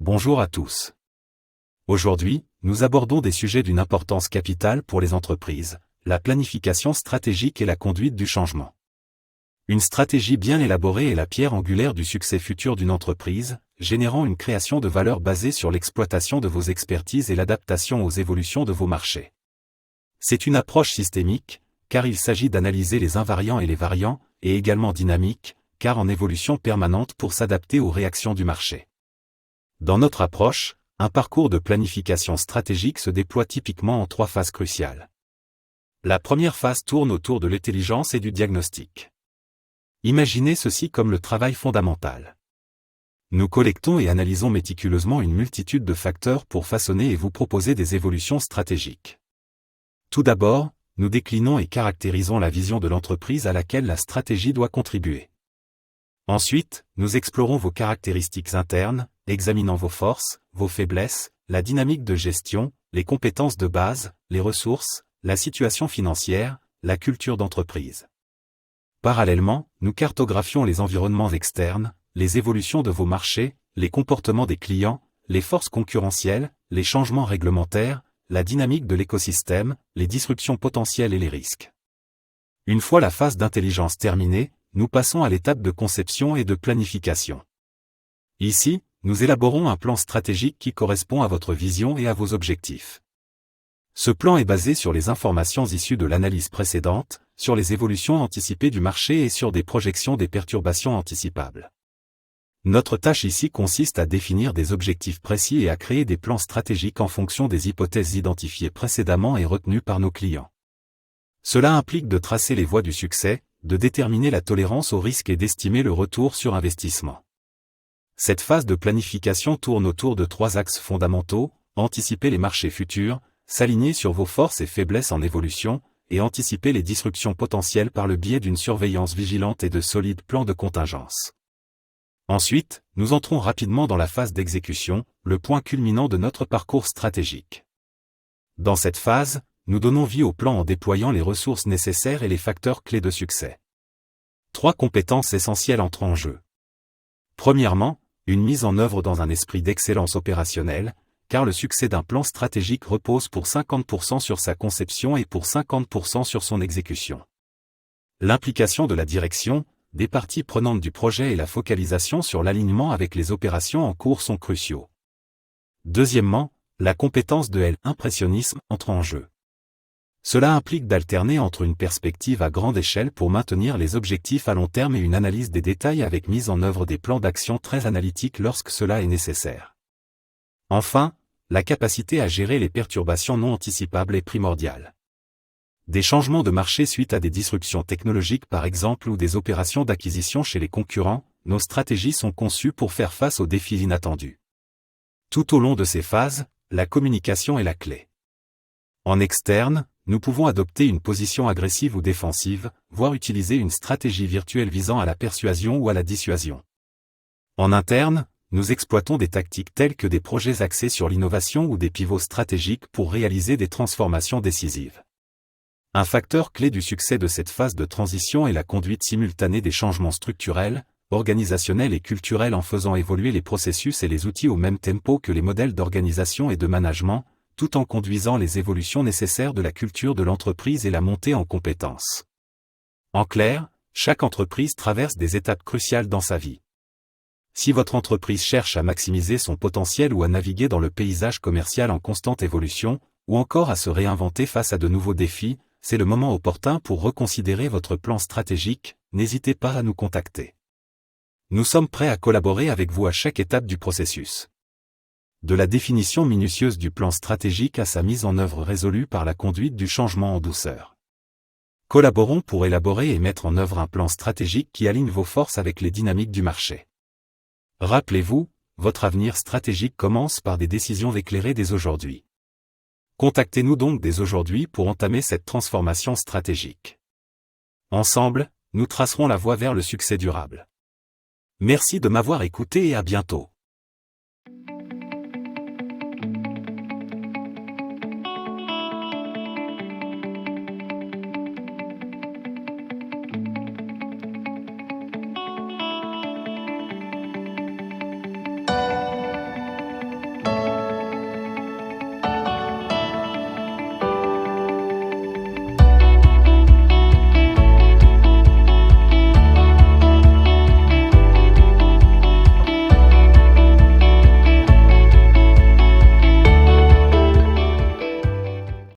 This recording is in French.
Bonjour à tous. Aujourd'hui, nous abordons des sujets d'une importance capitale pour les entreprises, la planification stratégique et la conduite du changement. Une stratégie bien élaborée est la pierre angulaire du succès futur d'une entreprise, générant une création de valeur basée sur l'exploitation de vos expertises et l'adaptation aux évolutions de vos marchés. C'est une approche systémique, car il s'agit d'analyser les invariants et les variants, et également dynamique, car en évolution permanente pour s'adapter aux réactions du marché. Dans notre approche, un parcours de planification stratégique se déploie typiquement en 3 phases cruciales. La première phase tourne autour de l'intelligence et du diagnostic. Imaginez ceci comme le travail fondamental. Nous collectons et analysons méticuleusement une multitude de facteurs pour façonner et vous proposer des évolutions stratégiques. Tout d'abord, nous déclinons et caractérisons la vision de l'entreprise à laquelle la stratégie doit contribuer. Ensuite, nous explorons vos caractéristiques internes, examinant vos forces, vos faiblesses, la dynamique de gestion, les compétences de base, les ressources, la situation financière, la culture d'entreprise. Parallèlement, nous cartographions les environnements externes, les évolutions de vos marchés, les comportements des clients, les forces concurrentielles, les changements réglementaires, la dynamique de l'écosystème, les disruptions potentielles et les risques. Une fois la phase d'intelligence terminée, nous passons à l'étape de conception et de planification. Ici, nous élaborons un plan stratégique qui correspond à votre vision et à vos objectifs. Ce plan est basé sur les informations issues de l'analyse précédente, sur les évolutions anticipées du marché et sur des projections des perturbations anticipables. Notre tâche ici consiste à définir des objectifs précis et à créer des plans stratégiques en fonction des hypothèses identifiées précédemment et retenues par nos clients. Cela implique de tracer les voies du succès, de déterminer la tolérance au risque et d'estimer le retour sur investissement. Cette phase de planification tourne autour de 3 axes fondamentaux: anticiper les marchés futurs, s'aligner sur vos forces et faiblesses en évolution, et anticiper les disruptions potentielles par le biais d'une surveillance vigilante et de solides plans de contingence. Ensuite, nous entrons rapidement dans la phase d'exécution, le point culminant de notre parcours stratégique. Dans cette phase, nous donnons vie au plan en déployant les ressources nécessaires et les facteurs clés de succès. 3 compétences essentielles entrent en jeu. Premièrement, une mise en œuvre dans un esprit d'excellence opérationnelle, car le succès d'un plan stratégique repose pour 50% sur sa conception et pour 50% sur son exécution. L'implication de la direction, des parties prenantes du projet et la focalisation sur l'alignement avec les opérations en cours sont cruciaux. Deuxièmement, la compétence de l'impressionnisme entre en jeu. Cela implique d'alterner entre une perspective à grande échelle pour maintenir les objectifs à long terme et une analyse des détails avec mise en œuvre des plans d'action très analytiques lorsque cela est nécessaire. Enfin, la capacité à gérer les perturbations non anticipables est primordiale. Des changements de marché suite à des disruptions technologiques par exemple ou des opérations d'acquisition chez les concurrents, nos stratégies sont conçues pour faire face aux défis inattendus. Tout au long de ces phases, la communication est la clé. En externe, nous pouvons adopter une position agressive ou défensive, voire utiliser une stratégie virtuelle visant à la persuasion ou à la dissuasion. En interne, nous exploitons des tactiques telles que des projets axés sur l'innovation ou des pivots stratégiques pour réaliser des transformations décisives. Un facteur clé du succès de cette phase de transition est la conduite simultanée des changements structurels, organisationnels et culturels en faisant évoluer les processus et les outils au même tempo que les modèles d'organisation et de management, tout en conduisant les évolutions nécessaires de la culture de l'entreprise et la montée en compétences. En clair, chaque entreprise traverse des étapes cruciales dans sa vie. Si votre entreprise cherche à maximiser son potentiel ou à naviguer dans le paysage commercial en constante évolution, ou encore à se réinventer face à de nouveaux défis, c'est le moment opportun pour reconsidérer votre plan stratégique, n'hésitez pas à nous contacter. Nous sommes prêts à collaborer avec vous à chaque étape du processus. De la définition minutieuse du plan stratégique à sa mise en œuvre résolue par la conduite du changement en douceur. Collaborons pour élaborer et mettre en œuvre un plan stratégique qui aligne vos forces avec les dynamiques du marché. Rappelez-vous, votre avenir stratégique commence par des décisions éclairées dès aujourd'hui. Contactez-nous donc dès aujourd'hui pour entamer cette transformation stratégique. Ensemble, nous tracerons la voie vers le succès durable. Merci de m'avoir écouté et à bientôt.